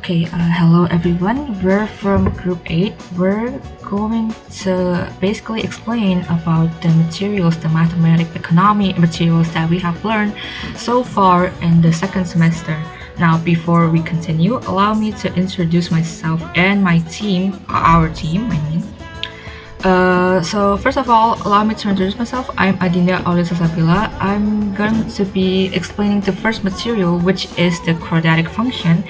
Hello everyone. We're from Group 8. We're going to basically explain about the materials, the mathematics, economy materials that we have learned so far in the second semester. Now, before we continue, allow me to introduce myself and my team, our team, I mean. So first of all, allow me to introduce myself. I'm Adinda Aulisa Sabila. I'm going to be explaining the first material, which is the quadratic function,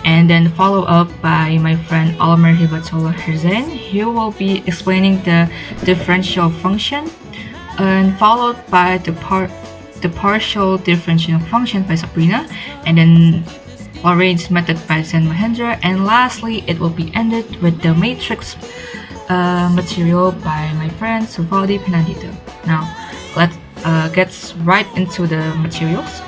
and then follow up by my friend Almer Hibatola Hirzen. He will be explaining the differential function, and followed by the partial differential function by Sabrina, and then Lorraine's method by Zen Mahendra, and lastly, it will be ended with the matrix material by my friend Suvaldi Pinandito. Now, let's get right into the materials.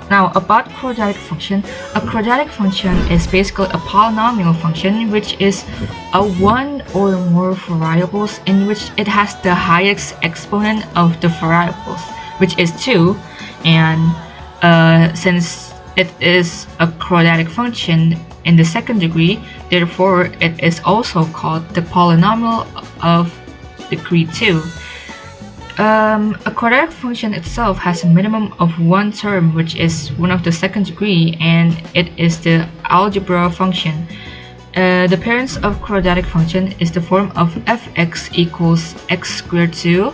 Now, about quadratic function, a quadratic function is basically a polynomial function which is a one or more variables in which it has the highest exponent of the variables, which is 2, and since it is a quadratic function in the second degree, therefore it is also called the polynomial of degree 2. A quadratic function itself has a minimum of one term, which is one of the second degree, and it is the algebra function. The parents of quadratic function is the form of fx equals x squared 2,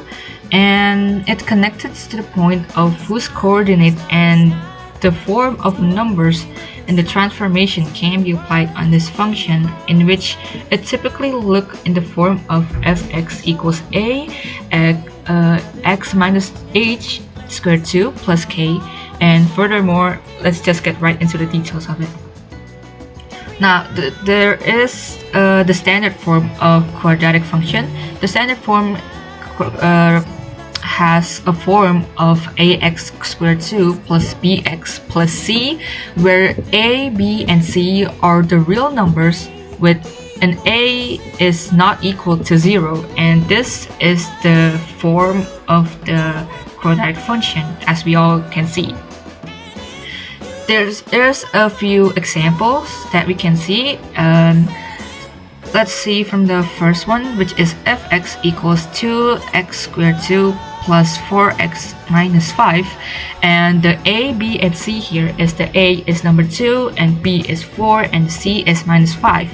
and it connected to the point of whose coordinate and the form of numbers in the transformation can be applied on this function, in which it typically look in the form of fx equals a x minus h squared 2 plus k, and furthermore, let's just get right into the details of it. Now, there is the standard form of quadratic function. The standard form has a form of ax squared 2 plus bx plus c, where a, b, and c are the real numbers with an a is not equal to 0, and this is the form of the quadratic function, as we all can see. There's a few examples that we can see. Let's see from the first one, which is fx equals 2x squared 2 plus 4x minus 5, and the a, b, and c here is the a is number 2, and b is 4, and c is minus 5.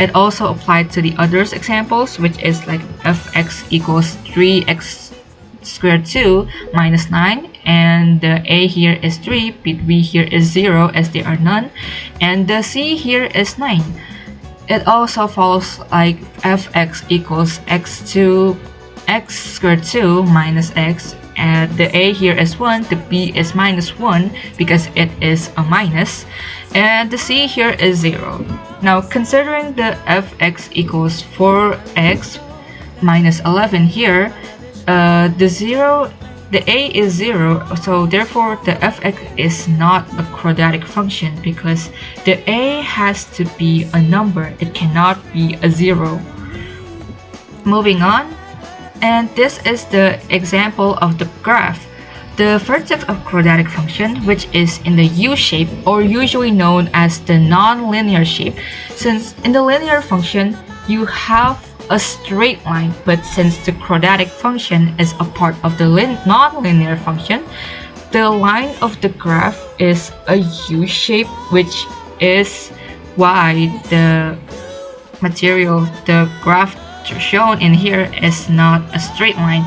It also applied to the others examples, which is like fx equals 3x squared 2 minus 9, and the a here is 3, b here is 0 as there are none, and the c here is 9. It also follows like fx equals x squared 2 minus x, and the a here is 1, the b is minus 1 because it is a minus, and the c here is 0. Now, considering the fx equals 4x minus 11 here, the a is 0, so therefore the fx is not a quadratic function because the a has to be a number, it cannot be a 0. Moving on, and this is the example of the graph. The vertex of quadratic function, which is in the U shape, or usually known as the non-linear shape, since in the linear function you have a straight line, but since the quadratic function is a part of the non-linear function, the line of the graph is a U shape, which is why the material, the graph shown in here is not a straight line,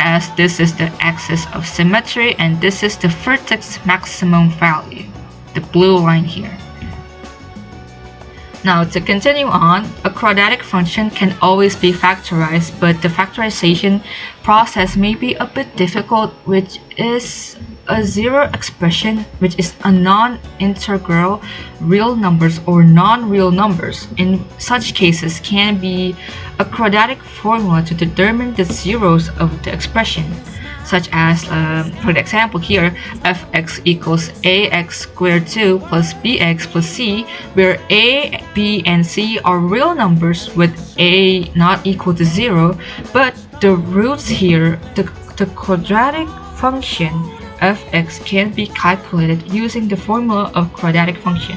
as this is the axis of symmetry and this is the vertex maximum value, the blue line here. Now, to continue on, a quadratic function can always be factorized, but the factorization process may be a bit difficult, which is a zero expression, which is a non-integral real numbers or non-real numbers. In such cases, can be a quadratic formula to determine the zeros of the expression, such as, for the example here, fx equals ax squared 2 plus bx plus c, where a, b, and c are real numbers with a not equal to 0, but the roots here, the quadratic function fx can be calculated using the formula of quadratic function.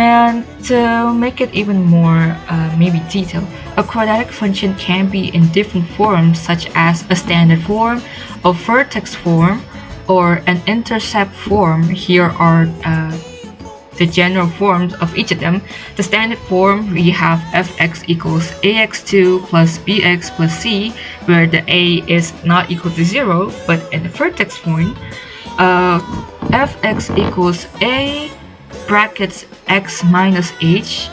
And to make it even more maybe detailed, a quadratic function can be in different forms such as a standard form, a vertex form, or an intercept form. Here are the general forms of each of them. The standard form, we have fx equals ax2 plus bx plus c, where the a is not equal to 0, but in the vertex form, fx equals a brackets x minus h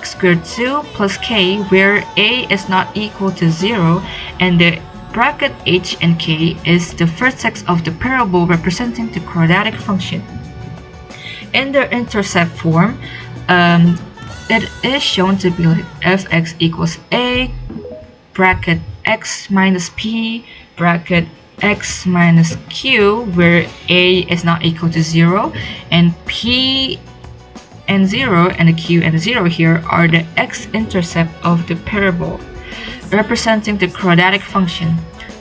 squared 2 plus k, where a is not equal to 0, and the bracket h and k is the vertex of the parabol representing the quadratic function. In the intercept form, it is shown to be like fx equals a bracket x minus p bracket x minus q, where a is not equal to 0, and p and 0 and the q and the 0 here are the x-intercept of the parabol, representing the quadratic function.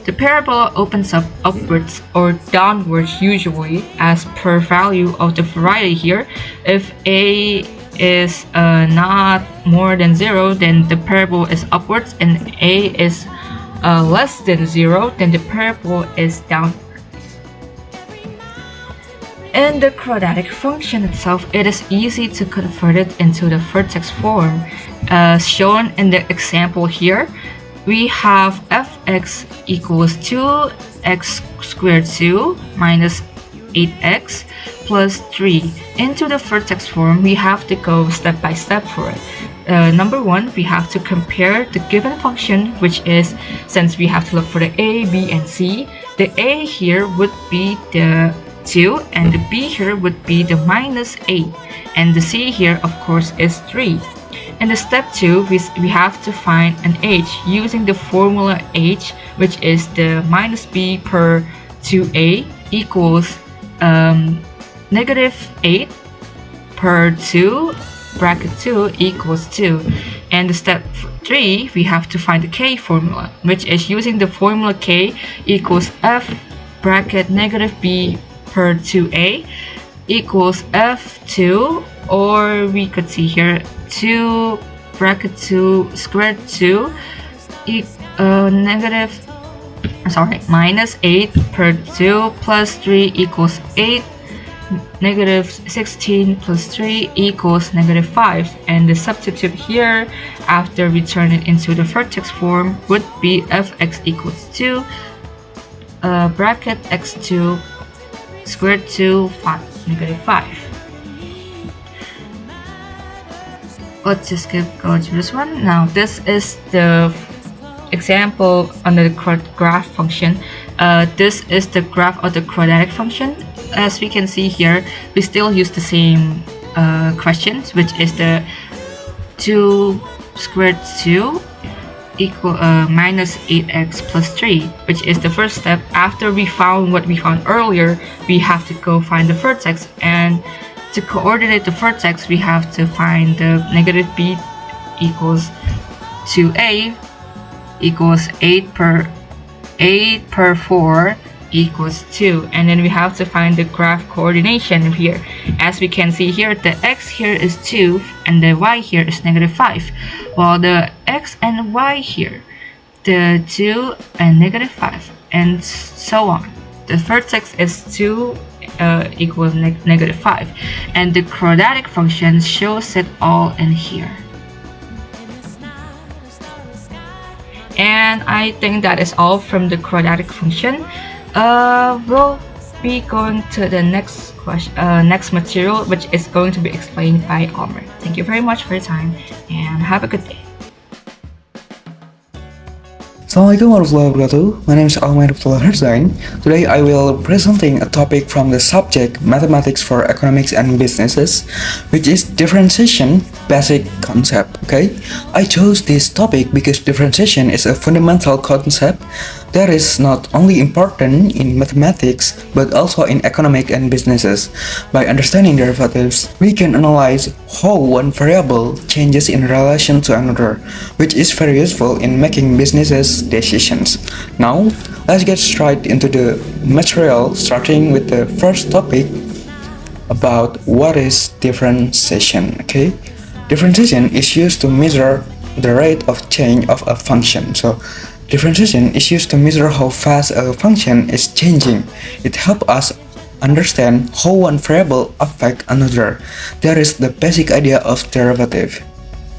The parabola opens up upwards or downwards usually as per value of the variety here. If a is not more than 0, then the parabola is upwards, and a is less than 0, then the parabola is downwards. In the quadratic function itself, it is easy to convert it into the vertex form. As shown in the example here, we have fx equals 2x squared 2 minus 8x plus 3. Into the vertex form, we have to go step by step for it. Number one, we have to compare the given function, which is, since we have to look for the a, b, and c, the a here would be the 2, and the b here would be the minus 8, and the c here of course is 3. In the step 2, we have to find an h using the formula h, which is the minus b per 2a equals negative 8 per 2 bracket 2 equals 2. And the step 3, we have to find the k formula, which is using the formula k equals f bracket negative b per 2a equals f2, or we could see here 2 bracket 2 squared 2 minus 8 per 2 plus 3 equals 8, negative 16 plus 3 equals negative 5, and the substitute here after we turn it into the vertex form would be fx equals 2 bracket x2 squared 2 negative 5. Let's just go to this one. Now this is the example under the graph function. This is the graph of the quadratic function. As we can see here, we still use the same questions, which is the 2 squared 2 equal minus 8x plus 3, which is the first step. After we found what we found earlier, we have to go find the vertex, and to coordinate the vertex, we have to find the negative b equals 2a equals 8 per 4 equals 2, and then we have to find the graph coordination here. As we can see here, the x here is 2 and the y here is negative 5, while the x and y here, the 2 and negative 5, and so on. The vertex is 2 equals negative 5, and the quadratic function shows it all in here. And I think that is all from the quadratic function. We'll be going to the next material, which is going to be explained by Omar. Thank you very much for your time, and have a good day. Assalamualaikum warahmatullahi wabarakatuh. My name is Almar Abdullah Herzain. Today I will presenting a topic from the subject Mathematics for Economics and Businesses, which is differentiation basic concept. Okay, I chose this topic because differentiation is a fundamental concept that is not only important in mathematics but also in economic and businesses. By understanding derivatives, we can analyze how one variable changes in relation to another, which is very useful in making businesses decisions. Now, let's get straight into the material, starting with the first topic, about what is differentiation. Okay, differentiation is used to measure the rate of change of a function. So differentiation is used to measure how fast a function is changing. It helps us understand how one variable affects another. That is the basic idea of derivative.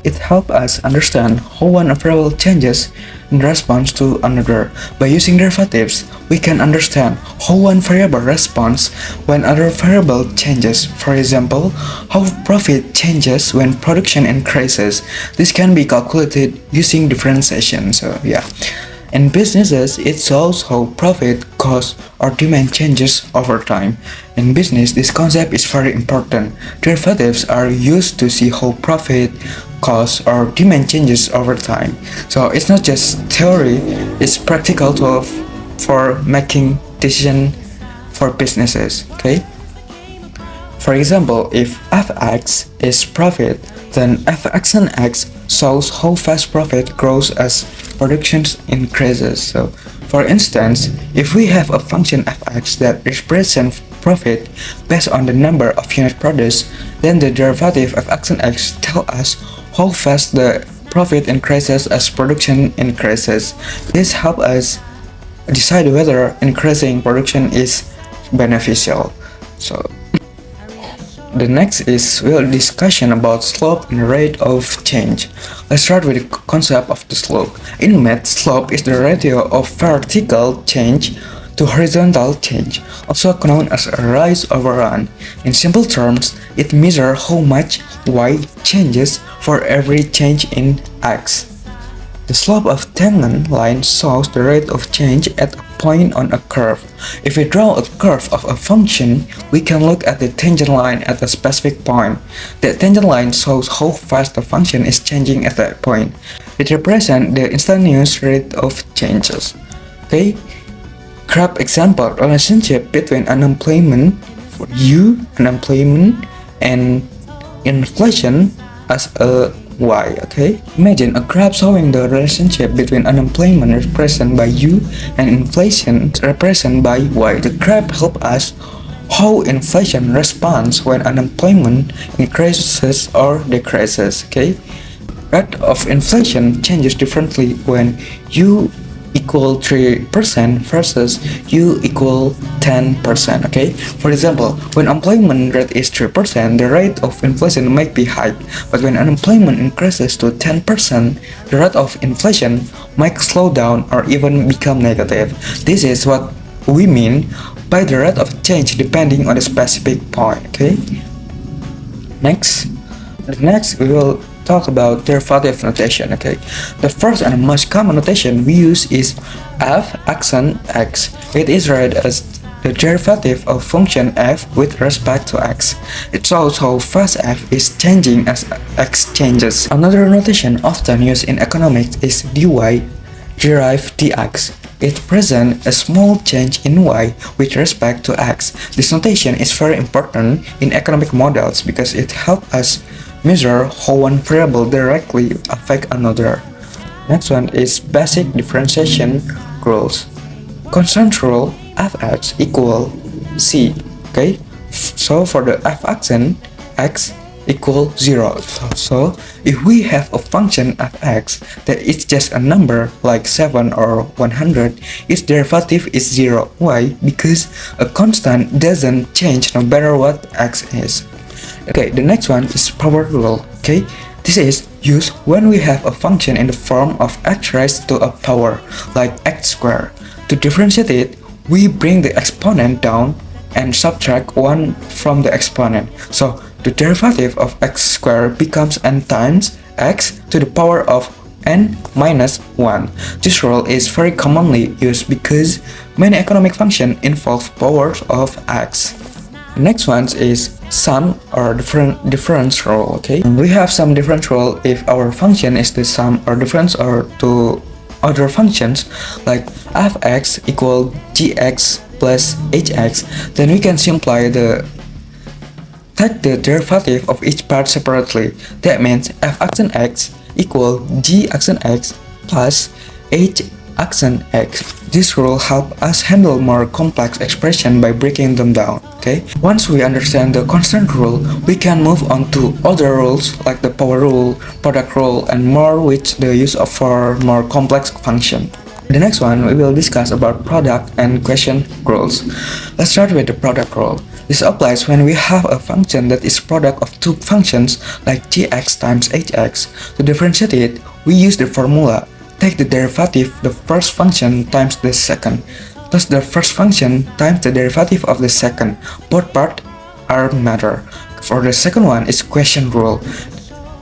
It helps us understand how one variable changes in response to another. By using derivatives, we can understand how one variable responds when other variable changes. For example, how profit changes when production increases. This can be calculated using differentiation. So yeah. In businesses, it shows how profit, cost, or demand changes over time. In business, this concept is very important. Derivatives are used to see how profit, cost, or demand changes over time. So it's not just theory, it's practical tool for making decisions for businesses. Okay. For example, if fx is profit, then fx and x shows how fast profit grows as production increases. So, for instance, if we have a function fx that represents profit based on the number of units produced, then the derivative of x and x tell us how fast the profit increases as production increases. This helps us decide whether increasing production is beneficial. So, the next is discussion about slope and rate of change. Let's start with the concept of the slope. In math, slope is the ratio of vertical change to horizontal change, also known as a rise over run. In simple terms, it measures how much y changes for every change in x. The slope of tangent line shows the rate of change at a point on a curve. If we draw a curve of a function, we can look at the tangent line at a specific point. The tangent line shows how fast the function is changing at that point. It represents the instantaneous rate of changes. Okay? Grab example relationship between unemployment for U, unemployment, and inflation as a y. Okay, imagine a graph showing the relationship between unemployment represented by u and inflation represented by y. The graph helps us how inflation responds when unemployment increases or decreases. Okay, rate of inflation changes differently when u equal 3% versus u equal 10%. Okay, for example, when unemployment rate is 3%, the rate of inflation might be high, but when unemployment increases to 10%, the rate of inflation might slow down or even become negative. This is what we mean by the rate of change depending on a specific point. Okay, next we will talk about derivative notation. Okay, the first and most common notation we use is f accent x. It is read as the derivative of function f with respect to x. It shows how fast f is changing as x changes. Another notation often used in economics is dy derived dx. It presents a small change in y with respect to x. This notation is very important in economic models because it helps us measure how one variable directly affects another. Next one is basic differentiation rules. Constant rule fx equal c. Okay, so for the f accent x equal 0. So if we have a function fx that is just a number like 7 or 100, its derivative is 0. Why? Because a constant doesn't change no matter what x is. Okay, the next one is power rule. Okay, this is used when we have a function in the form of x raised to a power, like x squared. To differentiate it, we bring the exponent down and subtract 1 from the exponent. So the derivative of x squared becomes n times x to the power of n minus 1. This rule is very commonly used because many economic functions involve powers of x. The next one is sum or difference rule. Okay, we have some difference rule if our function is the sum or difference or to other functions like fx equal gx plus hx. Then we can take the derivative of each part separately. That means f accent x equal g accent x plus h accent x. This rule helps us handle more complex expression by breaking them down. Okay. Once we understand the constant rule, we can move on to other rules like the power rule, product rule, and more, which the use of for more complex function. The next one, we will discuss about product and question rules. Let's start with the product rule. This applies when we have a function that is product of two functions like gx times hx. To differentiate it, we use the formula. Take the derivative the first function times the second, plus the first function times the derivative of the second. Both parts are matter. For the second one is question rule.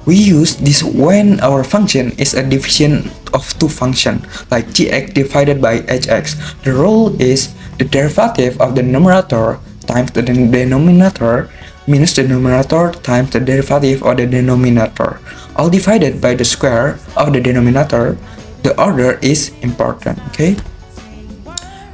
We use this when our function is a division of two functions, like gx divided by hx. The rule is the derivative of the numerator times the denominator minus the numerator times the derivative of the denominator, all divided by the square of the denominator. The order is important, okay?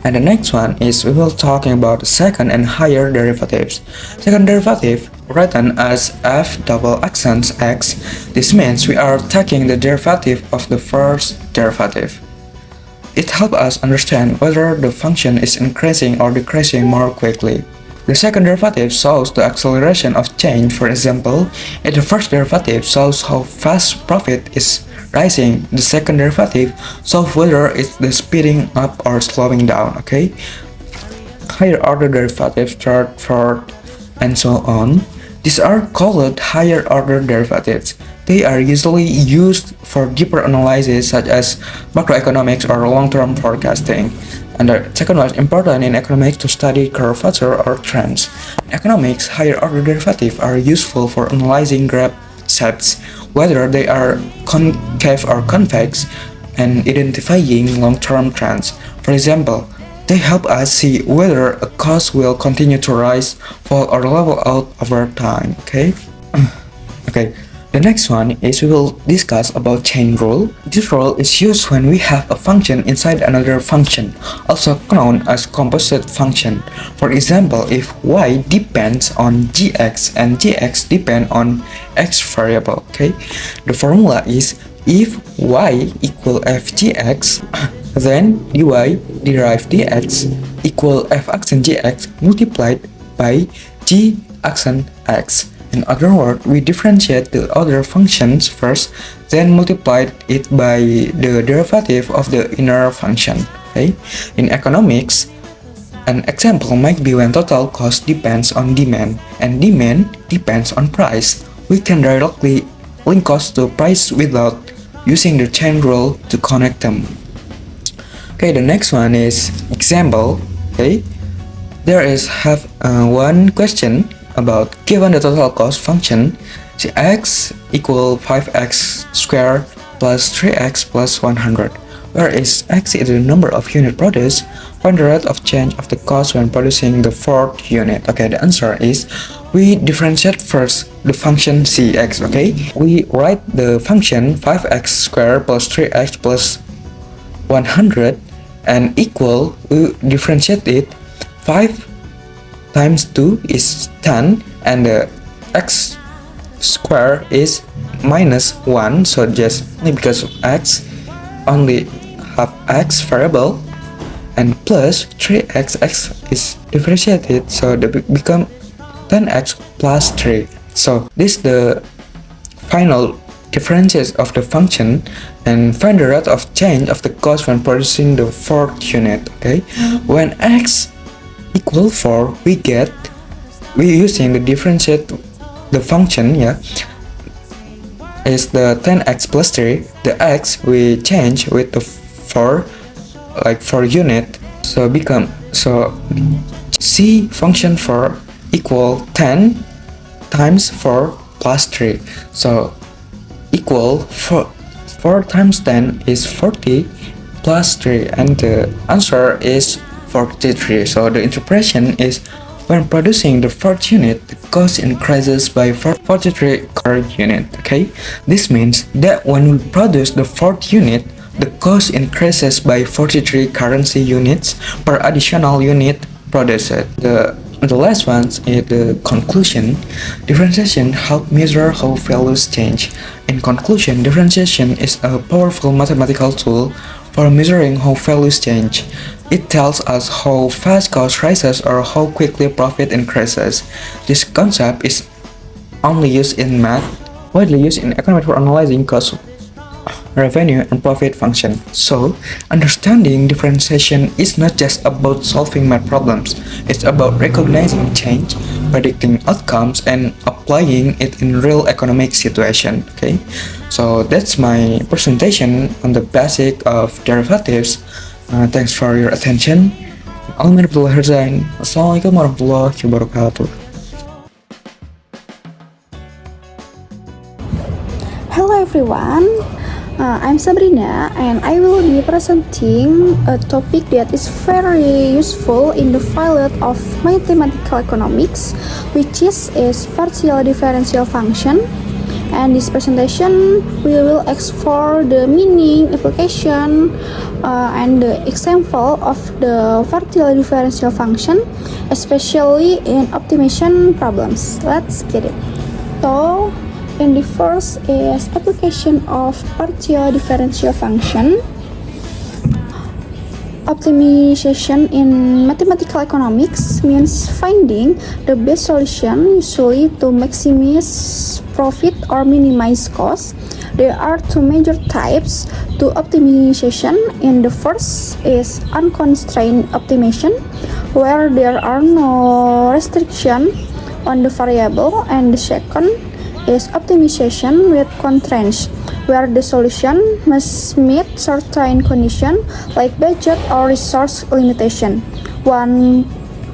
And the next one is we will talking about second and higher derivatives. Second derivative written as f double accent x. This means we are taking the derivative of the first derivative. It helps us understand whether the function is increasing or decreasing more quickly. The second derivative shows the acceleration of change. For example, if the first derivative shows how fast profit is rising, the second derivative shows whether it's the speeding up or slowing down, okay? Higher order derivatives, third, fourth, and so on. These are called higher order derivatives. They are usually used for deeper analysis such as macroeconomics or long-term forecasting. And the second one is important in economics to study curvature or trends. In economics, higher order derivatives are useful for analyzing graph sets, whether they are concave or convex, and identifying long-term trends. For example, they help us see whether a cost will continue to rise, fall, or level out over time. Okay. The next one is we will discuss about chain rule. This rule is used when we have a function inside another function, also known as composite function. For example, if y depends on gx and gx depend on x variable, okay? The formula is if y equal fgx, then dy derive dx equal f accent gx multiplied by g accent x. In other words, we differentiate the other functions first, then multiply it by the derivative of the inner function. Okay? In economics, an example might be when total cost depends on demand and demand depends on price. We can directly link cost to price without using the chain rule to connect them. Okay, the next one is example. Okay, there is one question about given the total cost function x equal 5x squared plus 3x plus 100, where is x is the number of unit produced, find the rate of change of the cost when producing the fourth unit. Okay, the answer is we differentiate first the function cx. Okay, we write the function 5x squared plus 3x plus 100 and equal, we differentiate it 5 times 2 is 10 and the x square is minus 1, so just because of x only have x variable, and plus 3x, x is differentiated, so they become 10x plus 3. So this is the final differences of the function, and find the rate of change of the cost when producing the fourth unit. Okay, when x equal 4, we using the differentiate the function, is the 10x plus 3. The x we change with the 4, like 4 unit, so c function 4 equal 10 times 4 plus 3, so equal 4 times 10 is 40 plus 3, and the answer is 43. So the interpretation is when producing the fourth unit, the cost increases by 43 per unit. Okay, this means that when we produce the fourth unit, the cost increases by 43 currency units per additional unit produced. The last one is the conclusion. Differentiation helps measure how values change. In conclusion, differentiation is a powerful mathematical tool for measuring how values change. It tells us how fast cost rises or how quickly profit increases. This concept is only used in math, widely used in economics for analyzing cost, revenue, and profit function. So, understanding differentiation is not just about solving math problems, it's about recognizing change, predicting outcomes, and applying it in real economic situation. Okay, so that's my presentation on the basic of derivatives. Thanks for your attention. Assalamualaikum warahmatullahi wabarakatuh. Hello everyone, I'm Sabrina and I will be presenting a topic that is very useful in the field of mathematical economics, which is partial differential function. And this presentation we will explore the meaning, application, and the example of the partial differential function, especially in optimization problems. Let's get it. So, and the first is application of partial differential function. Optimization in mathematical economics means finding the best solution, usually to maximize profit or minimize cost. There are two major types to optimization. In the first is unconstrained optimization, where there are no restriction on the variable, and the second is optimization with constraints, where the solution must meet certain conditions like budget or resource limitation. One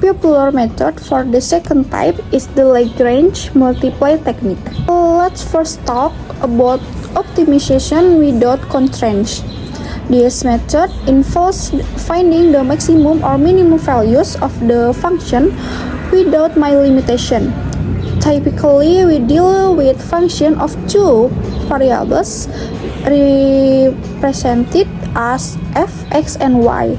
popular method for the second type is the Lagrange multiply technique. Let's first talk about optimization without constraints. This method involves finding the maximum or minimum values of the function without my limitation. Typically, we deal with function of two variables represented as f, x, and y.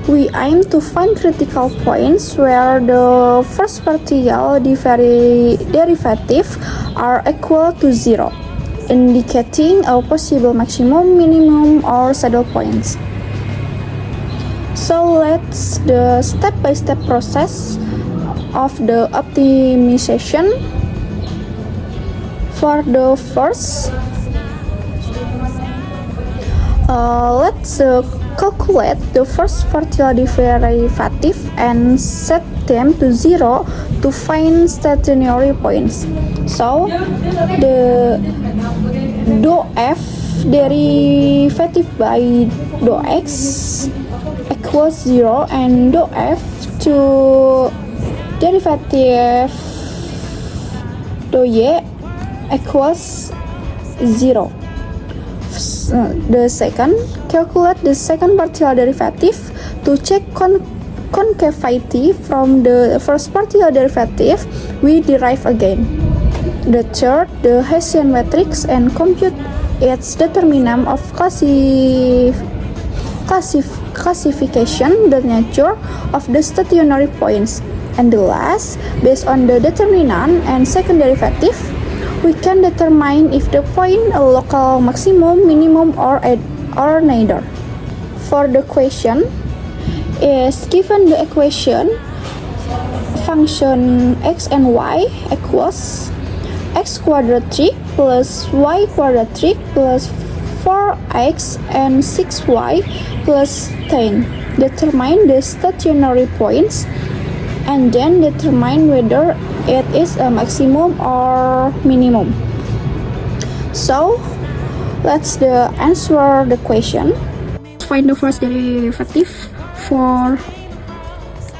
We aim to find critical points where the first partial derivative are equal to 0, indicating a possible maximum, minimum, or saddle points. So let's the step-by-step process of the optimization. For the first, let's calculate the first partial derivative and set them to 0 to find stationary points. So the dou f derivative by dou x equals 0 and dou f to derivative dou y equals 0. The second, calculate the second partial derivative to check concavity from the first partial derivative we derive again. The third, the Hessian matrix and compute its determinant of classification, the nature of the stationary points. And the last, based on the determinant and second derivative, we can determine if the point a local maximum, minimum, or neither. For the question, is given the equation function x and y equals x quadratic plus y quadratic plus 4x and 6y plus 10. Determine the stationary points and then determine whether it is a maximum or minimum. So let's answer the question. Find the first derivative for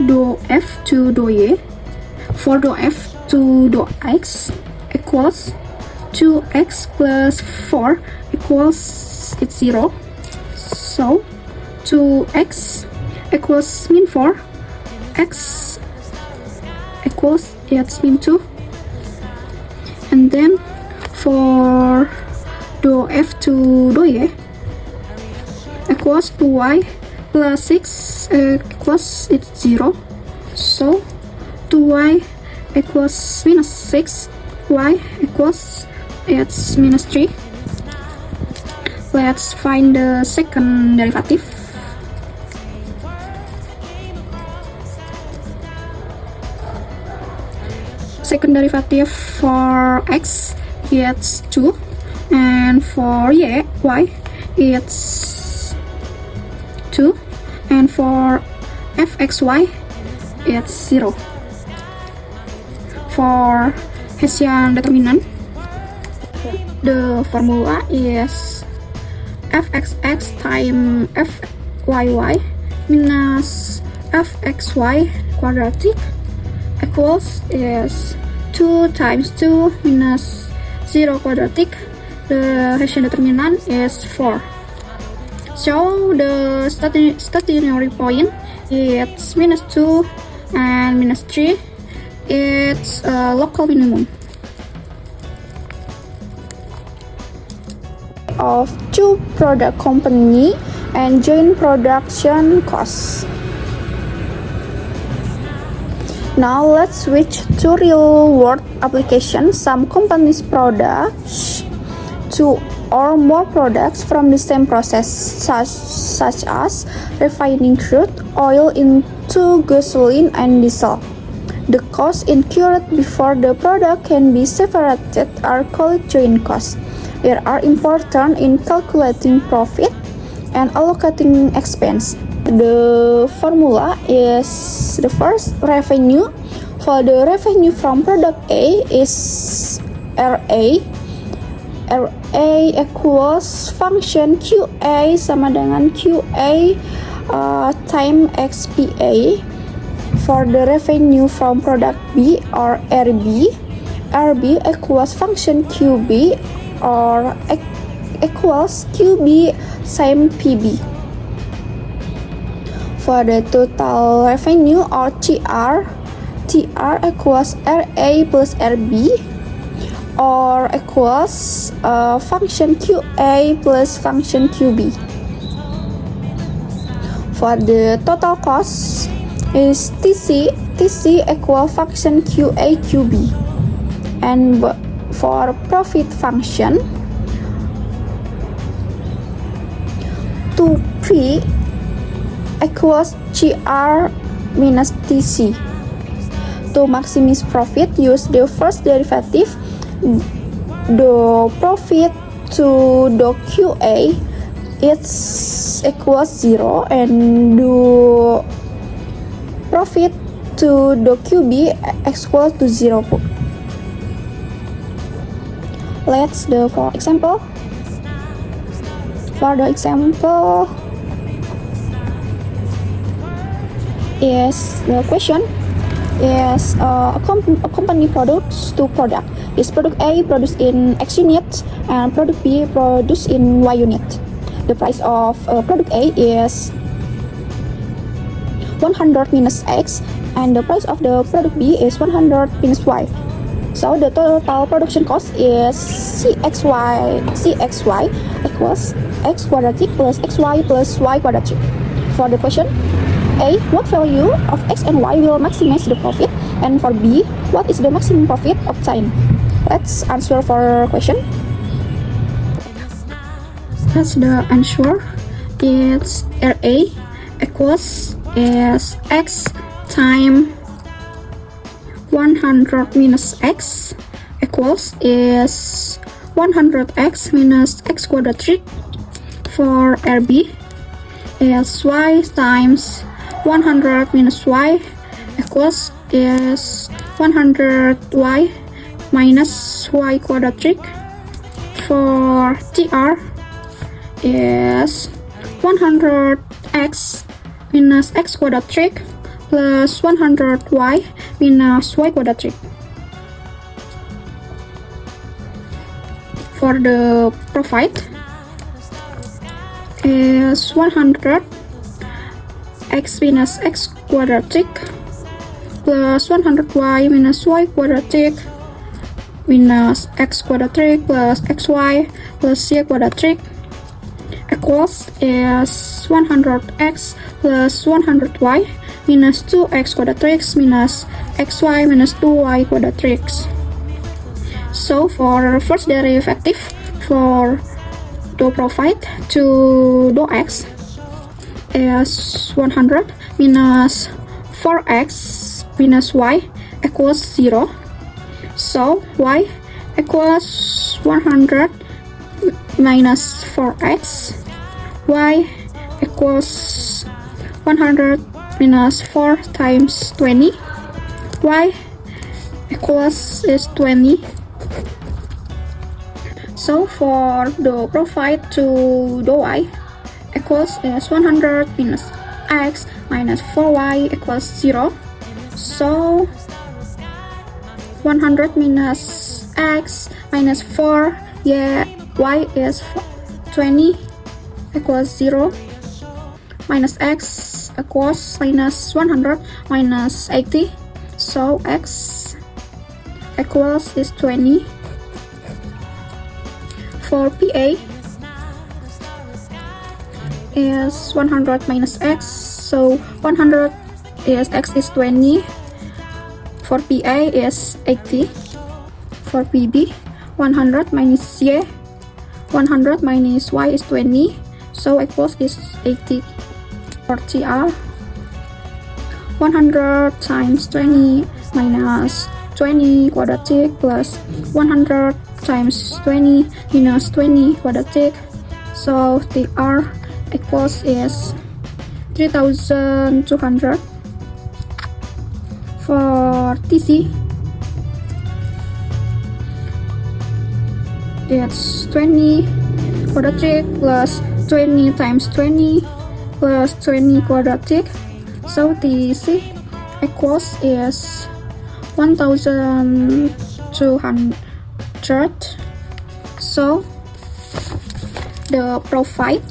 dou f to dou y. For dou f to dou x equals 2x plus 4 equals it's 0. So 2x equals mean 4, x equals it's mean 2, and then for dou f to dou y equals 2y plus 6 equals it's 0. So 2y equals minus 6, y equals it's minus 3. Let's find the second derivative. Second derivative for x it's 2, and for y it's 2, and for fxy it's 0. For Hessian determinant, the formula is fxx times fyy minus fxy quadratic equals is 2 times 2 minus 0 quadratic. The Hessian determinant is 4. So the stationary point it's minus 2 and minus 3. It's a local minimum. Of two product company and joint production costs. Now let's switch to real world application. Some companies produce 2 or more products from the same process, such as refining crude oil into gasoline and diesel. The costs incurred before the product can be separated are called joint costs. They are important in calculating profit and allocating expense. The formula is the first revenue. For the revenue from product A is RA. RA equals function QA sama dengan QA time XPA. For the revenue from product B or RB, RB equals function QB or equals QB same PB. For the total revenue or TR, TR equals RA plus RB or equals function QA plus function QB. For the total cost is TC, TC equal function QA QB. And for profit function, 2P equals GR minus TC. To maximize profit, use the first derivative, the profit to the QA it's equals 0, and the profit to the QB equals to 0. Let's do for example. For the example is the question is a company produces 2 products. Is product A produced in X units and product B produced in Y unit. The price of product A is 100 minus X, and the price of the product B is 100 minus Y. So the total production cost is CXY equals X quadratic plus XY plus Y quadratic. For the question A, what value of X and Y will maximize the profit? And for B, what is the maximum profit obtained? Let's answer for question. That's the answer. It's RA equals is X times 100 minus X equals is 100X minus X quadratic. For RB is Y times 100 minus Y equals is 100Y minus Y quadratic. For TR is 100X minus X quadratic plus 100Y minus Y quadratic. For the profit is 100 X minus X quadratic plus 100Y minus Y quadratic minus X quadratic plus XY plus Y quadratic equals is 100X plus 100Y minus 2X quadratrix minus XY minus 2Y quadratrix. So for first derivative for the profit to do x is 100 minus 4x minus y equals 0. So y equals 100 minus 4x. Y equals 100 minus 4 times 20. Y equals is 20. So for the profit to the y equals is 100 minus x minus 4y equals 0. So 100 minus x minus 4, yeah, y is 20 equals 0. Minus x equals minus 100 minus 80. So x equals is 20. For PA is 100 minus x, so 100 is x is 20. For PA is 80. For PB 100 minus y, 100 minus y is 20, so equals is 80. For TR 100 times 20 minus 20 quadratic plus 100 times 20 minus 20 quadratic, so TR equals is 3200. For TC it's 20 quadratic plus 20 times 20 plus 20 quadratic, so TC equals is 1200. So the profit,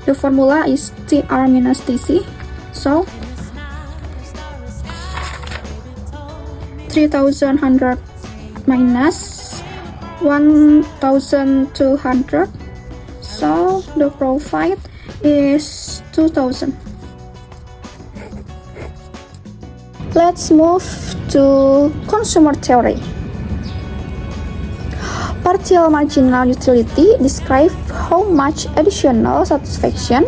the formula is TR minus TC, so 3100 minus 1200, so the profit is 2000. Let's move to consumer theory. Partial marginal utility describes how much additional satisfaction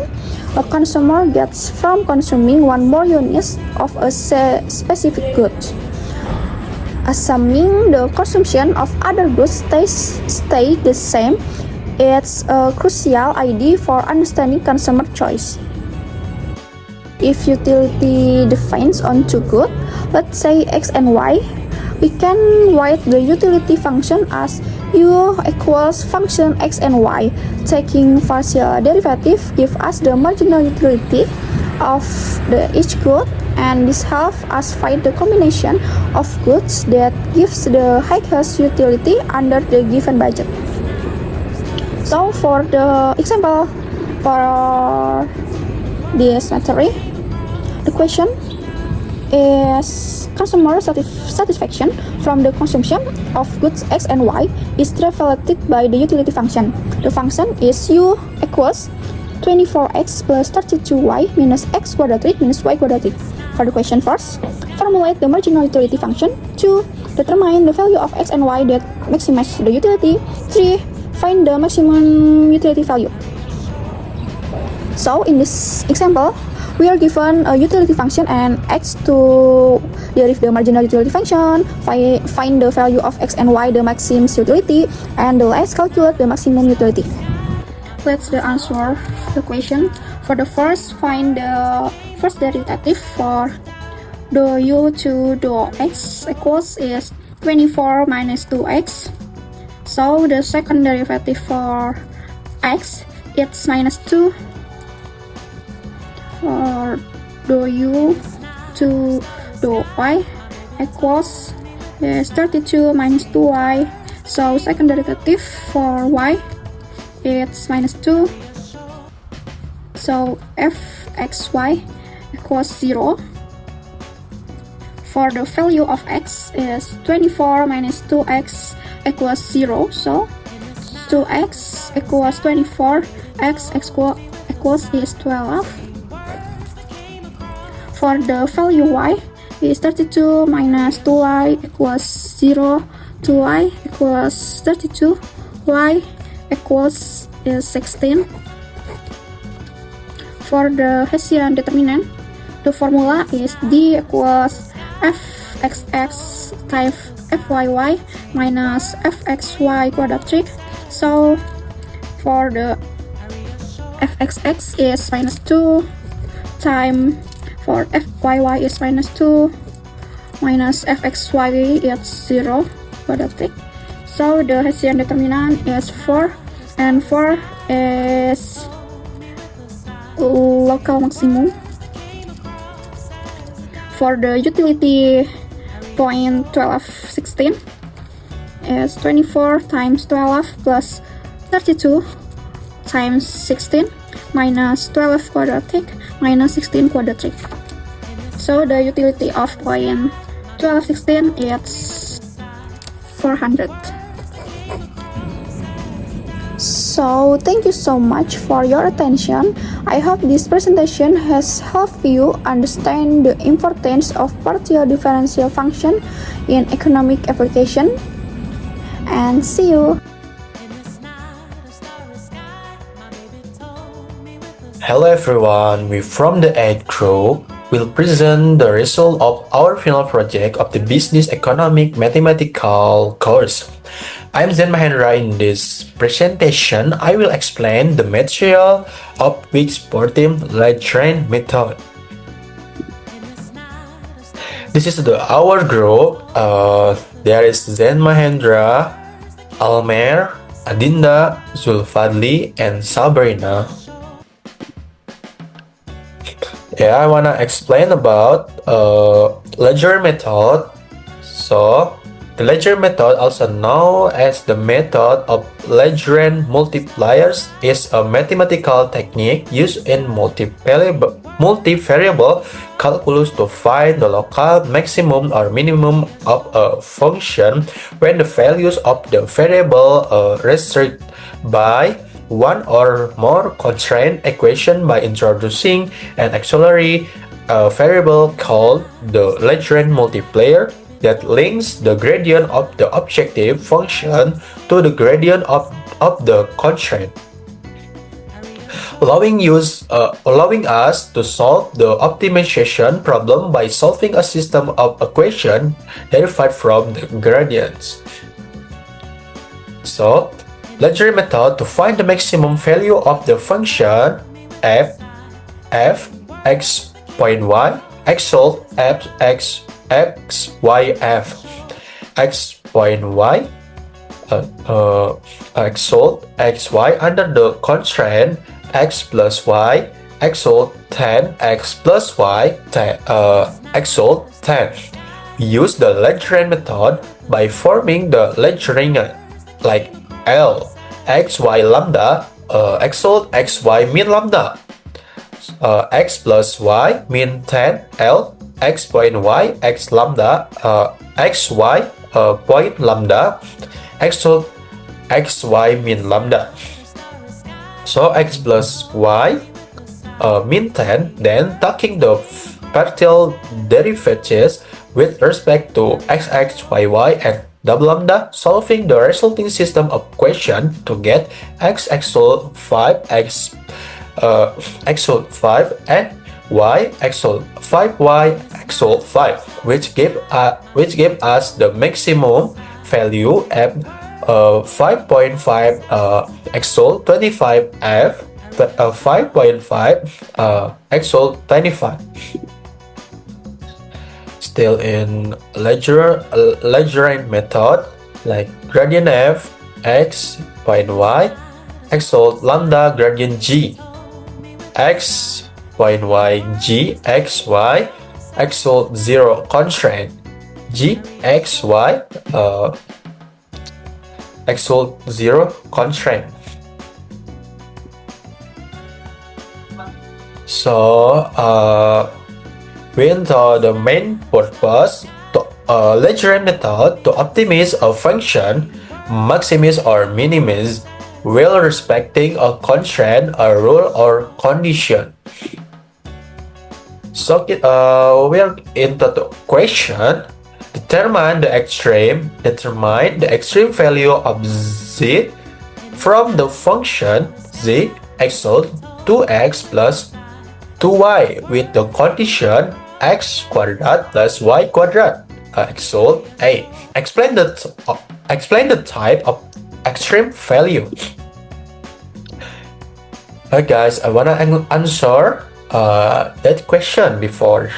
a consumer gets from consuming one more unit of a specific good. Assuming the consumption of other goods stay the same, it's a crucial idea for understanding consumer choice. If utility defines on two goods, let's say x and y, we can write the utility function as u equals function x and y. Taking partial derivative give us the marginal utility of each good, and this helps us find the combination of goods that gives the highest utility under the given budget. So for the example for this material, the question is consumer satisfaction from the consumption of goods x and y is evaluated by the utility function. The function is u equals 24x plus 32y minus x quadratic minus y quadratic. For the question first, formulate the marginal utility function. 2. Determine the value of x and y that maximize the utility. 3. Find the maximum utility value. So in this example, we are given a utility function and x to derive the marginal utility function, find the value of x and y, the maximum utility, and the last calculate the maximum utility. Let's answer the question. For the first, find the first derivative for the u to the x equals is 24 minus 2x. So the second derivative for x it's minus 2. For the u to the y equals is 32 minus 2y. So second derivative for y it's minus 2. So fxy equals 0. For the value of x is 24 minus 2x equals 0. So 2x equals 24, x equals is 12. For the value y is 32 minus 2y equals 0, 2y equals 32, y equals is 16. For the Hessian determinant, the formula is d equals fxx times fyy minus fxy quadratic. So for the fxx is minus 2 times for fyy is minus 2 minus fxy is 0 quadratic. So the Hessian determinant is 4 and 4 is local maximum. For the utility point 1216 is 24 times 12 plus 32 times 16 minus 12 quadratic minus 16 quadratic. So the utility of point 1216 is 400. So thank you so much for your attention. I hope this presentation has helped you understand the importance of partial differential function in economic application. And see you. Hello everyone, we from the 8th group will present the result of our final project of the Business Economic Mathematical course. I'm Zen Mahendra. In this presentation, I will explain the material of Wix-Portim Lagrange method. This is our group. There is Zen Mahendra, Almer, Adinda, Zulfadli, and Sabrina. I wanna explain about Lagrange method. So the Lagrange method, also known as the method of Lagrange multipliers, is a mathematical technique used in multivariable calculus to find the local maximum or minimum of a function when the values of the variable are restricted by one or more constraint equation by introducing an auxiliary variable called the Lagrange multiplier that links the gradient of the objective function to the gradient of the constraint, allowing us to solve the optimization problem by solving a system of equations derived from the gradients. So, Lagrange method to find the maximum value of the function f x point y exalt f x y f x point y exalt x y under the constraint x plus y exalt 10 x plus y exalt 10. We use the Lagrange method by forming the Lagrange like L x y lambda exalt x y min lambda x plus y min 10 L x point y x lambda x y point lambda exalt x y min lambda. So x plus y min 10, then taking the partial derivatives with respect to x y and double lambda, solving the resulting system of equation to get x exalt 5 x exalt 5 and y exalt 5y exalt 5, which give us the maximum value at 5.5 exalt 25 f 5.5 exalt 25. Still in Lagrange method, like gradient f x point y exalt lambda gradient g x point y g x y exalt 0 constraint g x y exalt 0 constraint. So we enter the main purpose to Lagrange method to optimize a function, maximize or minimize, while respecting a constraint, a rule or condition. So we are into the question. Determine the extreme value of z from the function z equals 2x plus 2y with the condition x squared plus y squared equals 8. Explain the type of extreme value. Alright guys, I wanna answer that question before.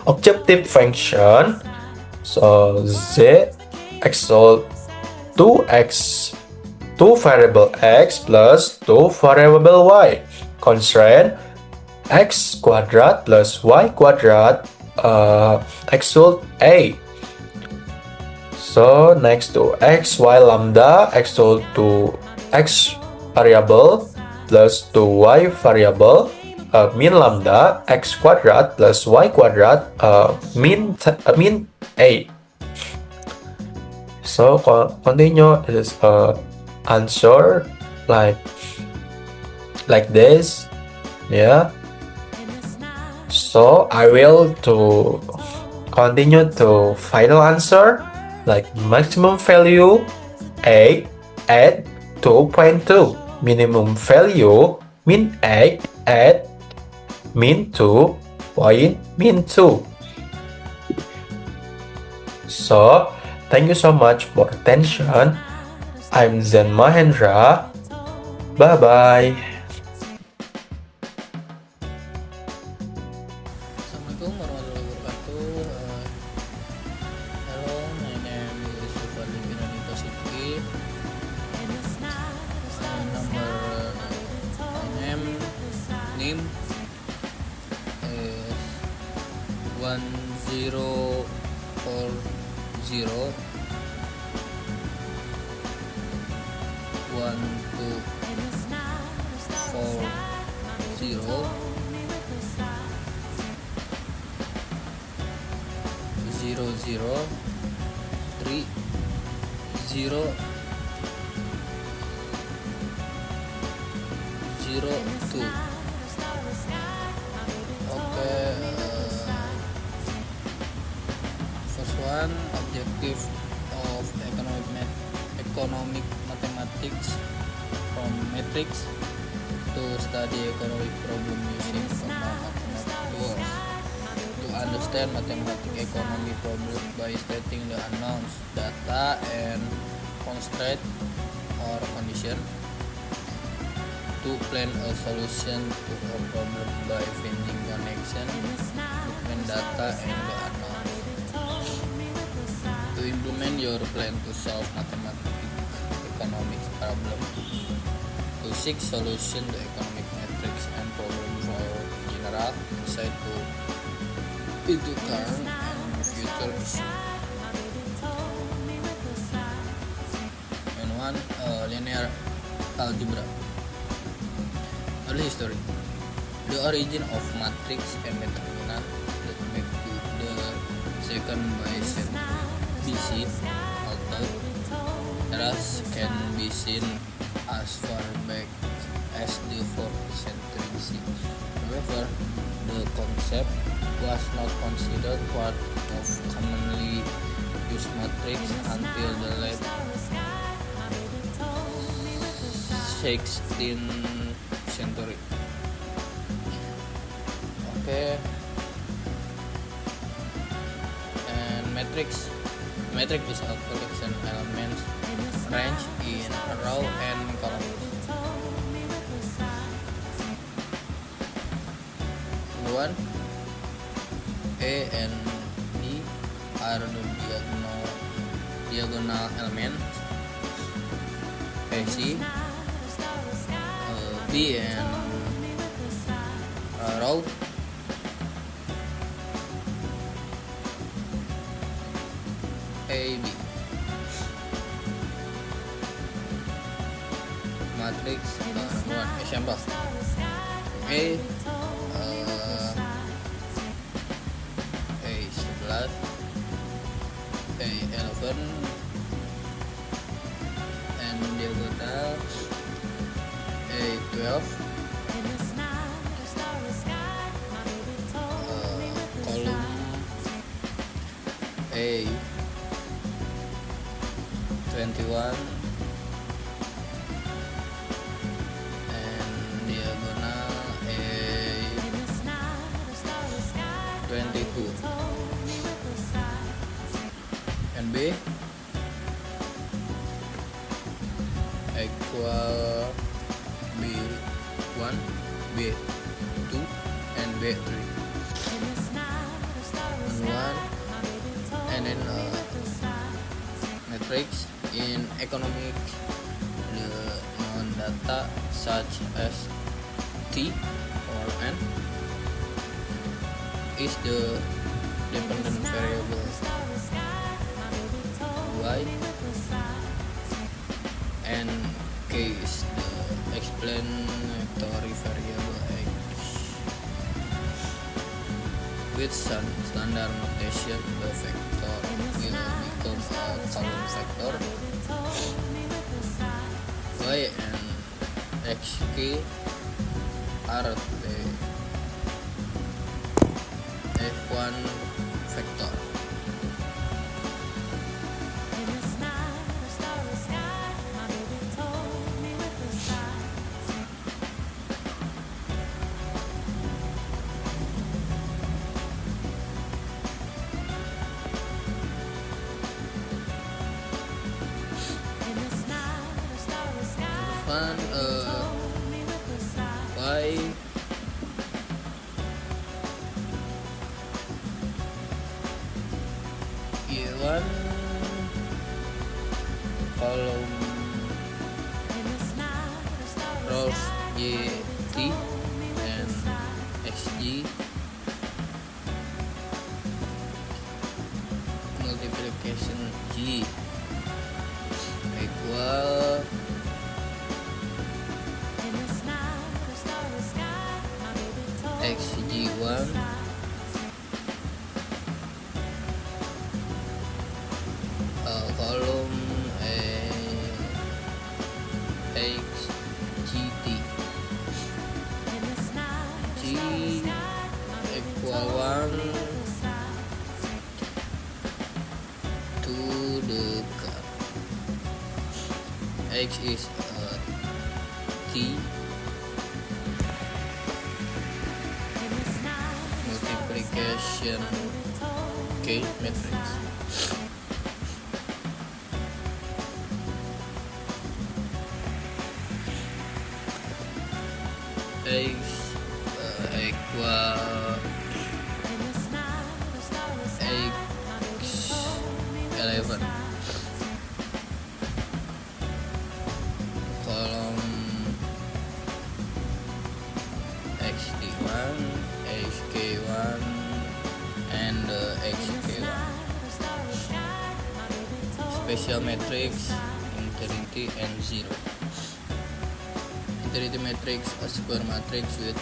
Objective function, so z equals 2x, 2 variable x plus 2 variable y. Constraint x squared plus y squared equals 8. So next to x, y lambda equal to x variable plus 2y variable mean lambda x squared plus y squared mean 8. So continue is answer like this, yeah. So I will to continue to final answer like maximum value 8 at 2.2, minimum value mean 8 at mean 2 point mean 2. So thank you so much for attention. I'm Zen Mahendra. Bye bye. Assalamualaikum warahmatullahi wabarakatuh. Hello, my name is Sufali Binanito Sidki. Name is 1040 1240 003002. Okay, first one, objective of economic mathematics from matrix to study economic problem using formal mathematical tools. To understand mathematical economic problem by stating the unknowns, data, and constraint or condition. To plan a solution to a problem by finding connection between data and the unknowns. To implement your plan to solve mathematical economic problem. To seek solution to economic matrix and problem for general insight into current and future issues. And one, linear algebra. Early history. The origin of matrix and determinant that back to the second by century BC, although errors can be seen as far back as the 4th century BC. However, the concept was not considered part of commonly used matrix until the late 16th century. Okay, and matrix is a collection elements arranged in a row and columns. One, A and B are the diagonal elements. AC, B and row, AB. Matrix one example. A 11, A 11, and diagonal A 12, column A 12, 21 and diagonal a 22 and B equal B1, B2 and B3 and 1 and then matrix in economics. The known data such as T or N is the dependent variable Y and K is the explanatory variable X. With standard notation, the vector will become a column vector. Y and XK are the F1 vector. Y1 column rows YT and XG multiplication G equal XG1 column XGT G equal 1 to the X is T multiplication K matrix. X equal X11 column XD1 XK1 and XK1 special matrix integrity and 0. Integrity matrix, a square matrix with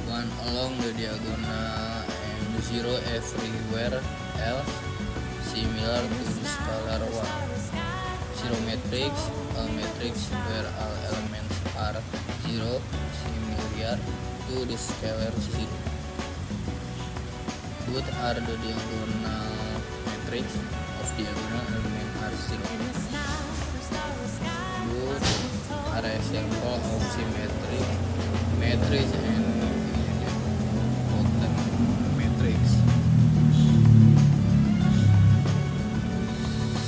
1 along the diagonal and 0 everywhere else, similar to the scalar 1. Zero matrix, a matrix where all elements are 0, similar to the scalar 0. Both are the diagonal matrix of diagonal element are 0. Both are example of symmetric matrix and idempotent matrix.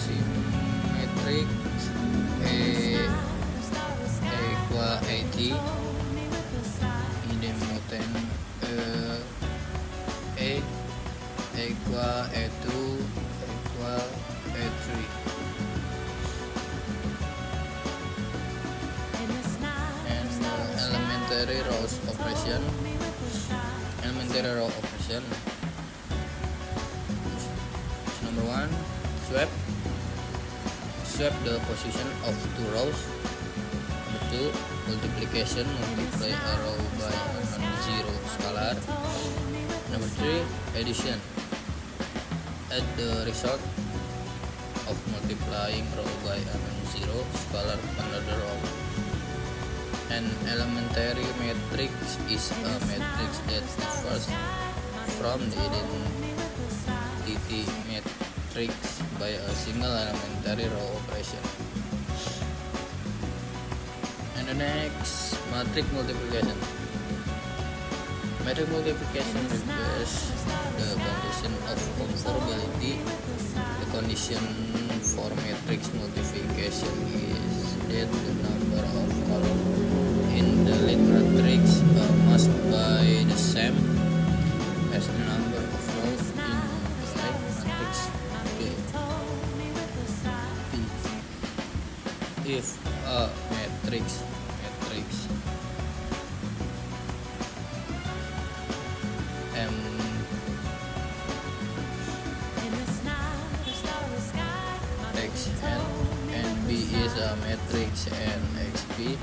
Symmetric equal AT, idempotent A equal A2 equal A3. Elementary row operation. Number 1, swap the position of two rows. Number 2, multiplication, multiply a row by a non-zero scalar. Number 3, addition, add the result of multiplying row by a non-zero scalar another row. An elementary matrix is a matrix that differs from the identity matrix. matrix by a single elementary row operation. And the next, matrix multiplication. Matrix multiplication refers the condition of comparability. The condition for matrix multiplication is that the number of columns in the lead matrix must be the same as the number of rows in the right matrix P. If a matrix M X and B is a matrix and XP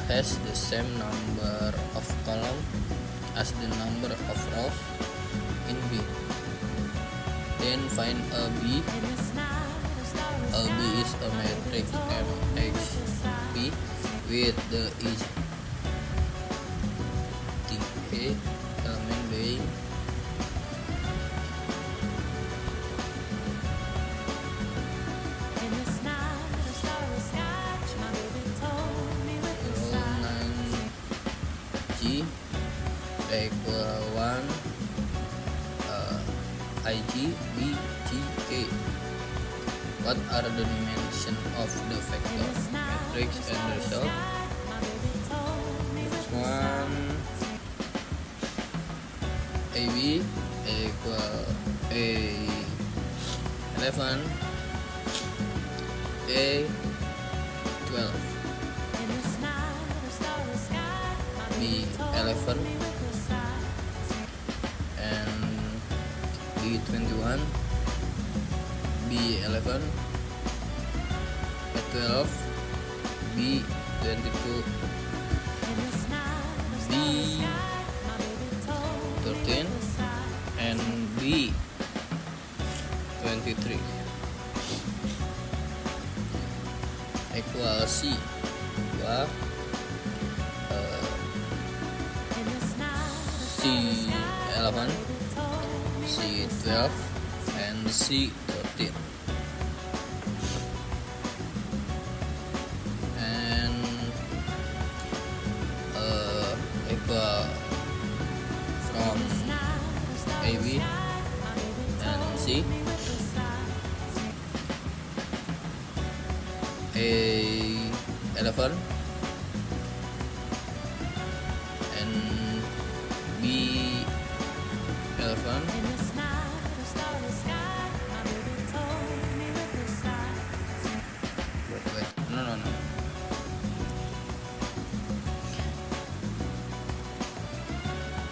has the same number of columns as the number of rows in B. Then find a B. A B is a matrix MXP with the each element being G equal 1 IG B G K. What are the dimensions of the vector matrix and the result? First one, AB equal A11 A12 B11 and B21 B11 A12 B22 B13 and B23 equal C C11 C12 and C13 and equal from AB and C A11 and B11 wait no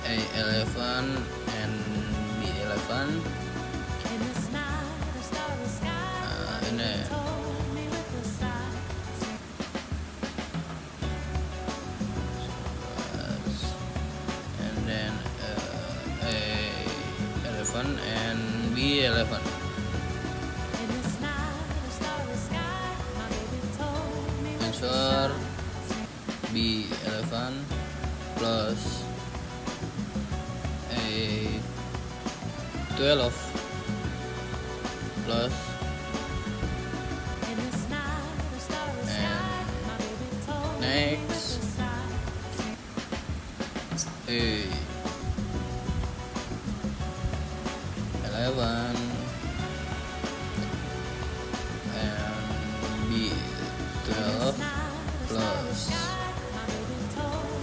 A11 and B11 ini and then A11 and B11 answer B11 plus A12 plus and next A11 and B12 plus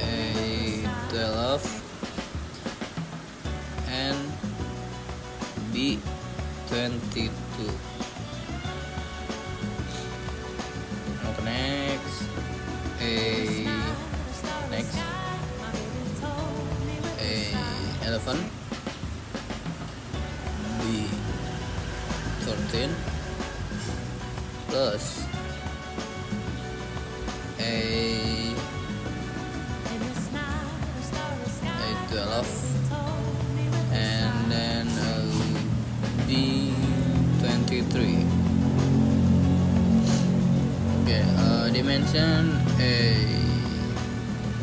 A12 and B22. Okay, next A11 B13 plus A12 and then B23. Okay, dimension A1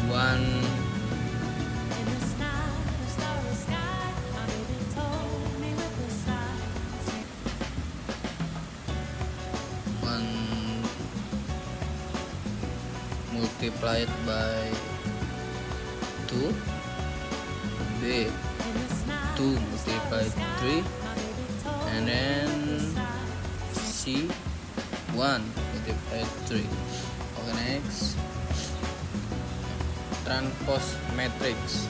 1 multiplied by 2, B 2 multiplied 3, and then C 1 multiplied 3. Okay, next, transpose matrix.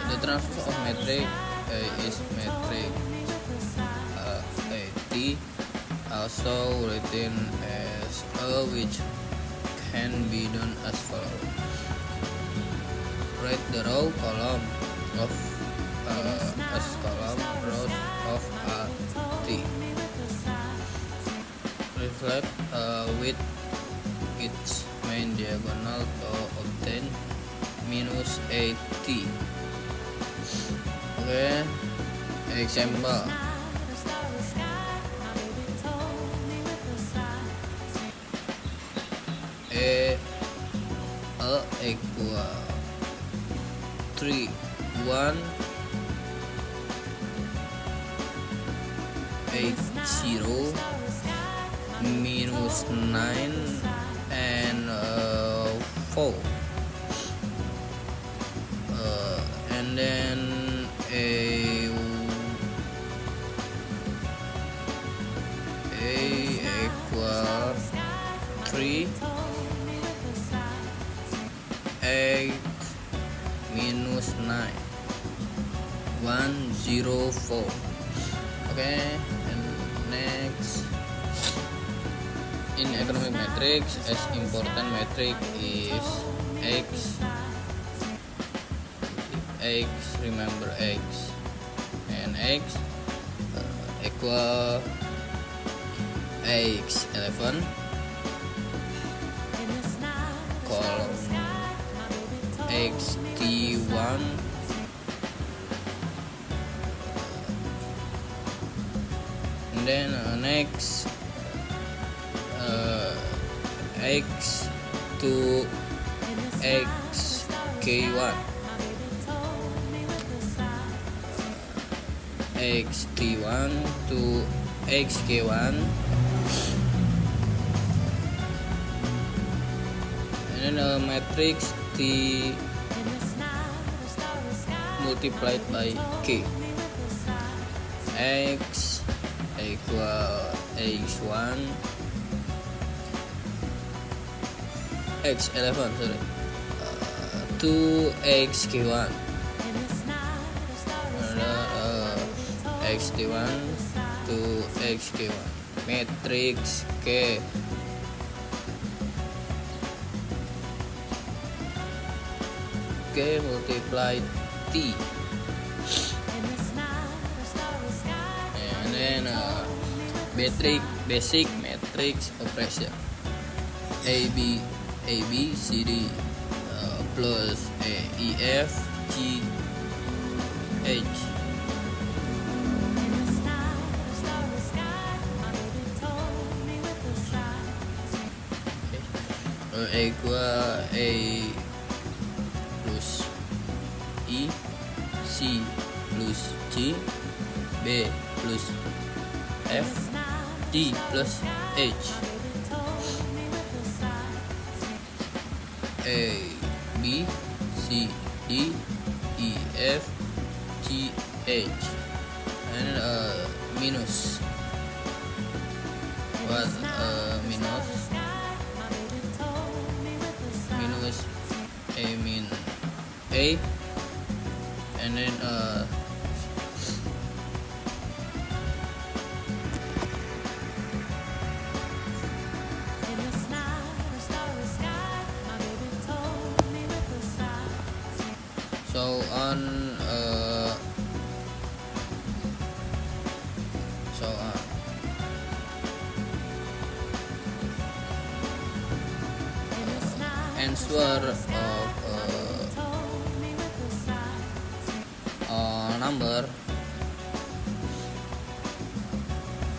The transpose of matrix is matrix T, also written as A, which can be done as follows. Write the row column of as column rows of A T. Reflect with its main diagonal to obtain minus AT. Okay, example. A equal 3 1 8 0 minus 9 and 4, and then A equal 3 8 minus 9 104. Okay, and next, in economic matrix, as important metric is X. Remember X, and X equal X11 column xt1 and then next x to xk1 xt1 to xk1, and then matrix T multiplied by K. X equal x1 x11 sorry to xk1, xt1 to xk1, matrix K multiplied T, and then basic matrix operation AB CD plus EF G H. Equal A plus E, C plus G, B plus F, D plus H. A, B, C, D, E, F, G, H, and minus. What minus? Minus A mean A, and then so on answer of number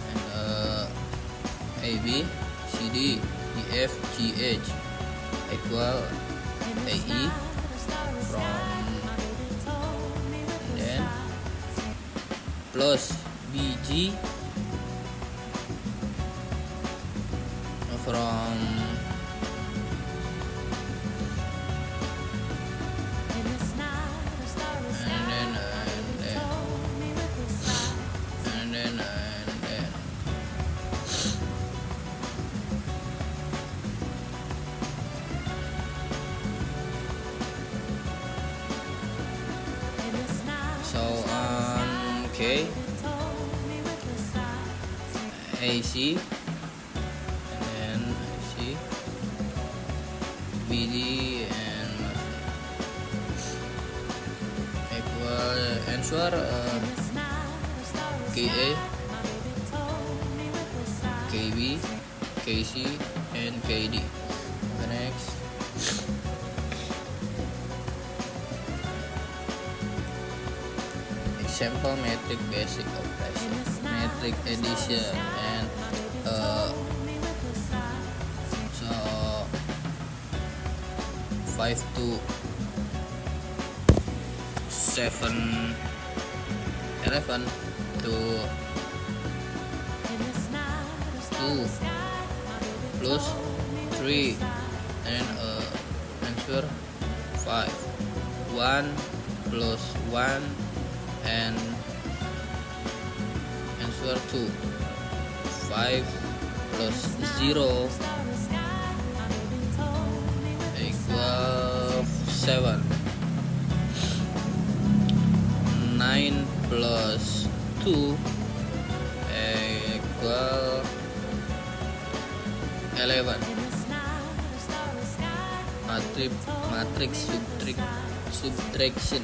and A B C D E F G H equal A E from, and then plus B G K, AC, and then AC, BD, and equal answer KA, KB, KC, and KD. The next. Example metric basic operation, metric addition, and so 5 to 7 11 to 2 plus 3 and answer 5. 1 plus 1 and answer 2. 5 plus 0 equal 7. 9 plus 2 equal 11. Matrix subtraction.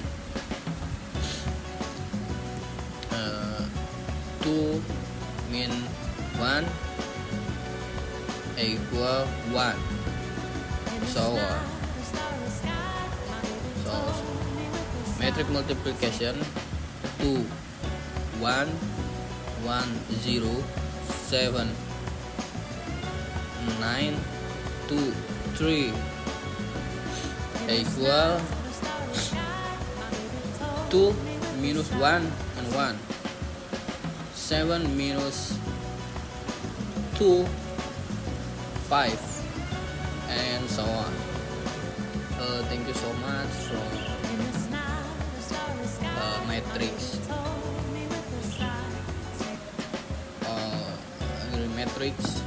2 min 1 equal 1. So metric multiplication 2 1 1 0 7 9 2 3 equal 2 minus 1 and 1. 7 minus 2 5 and so on. Thank you so much from matrix matrix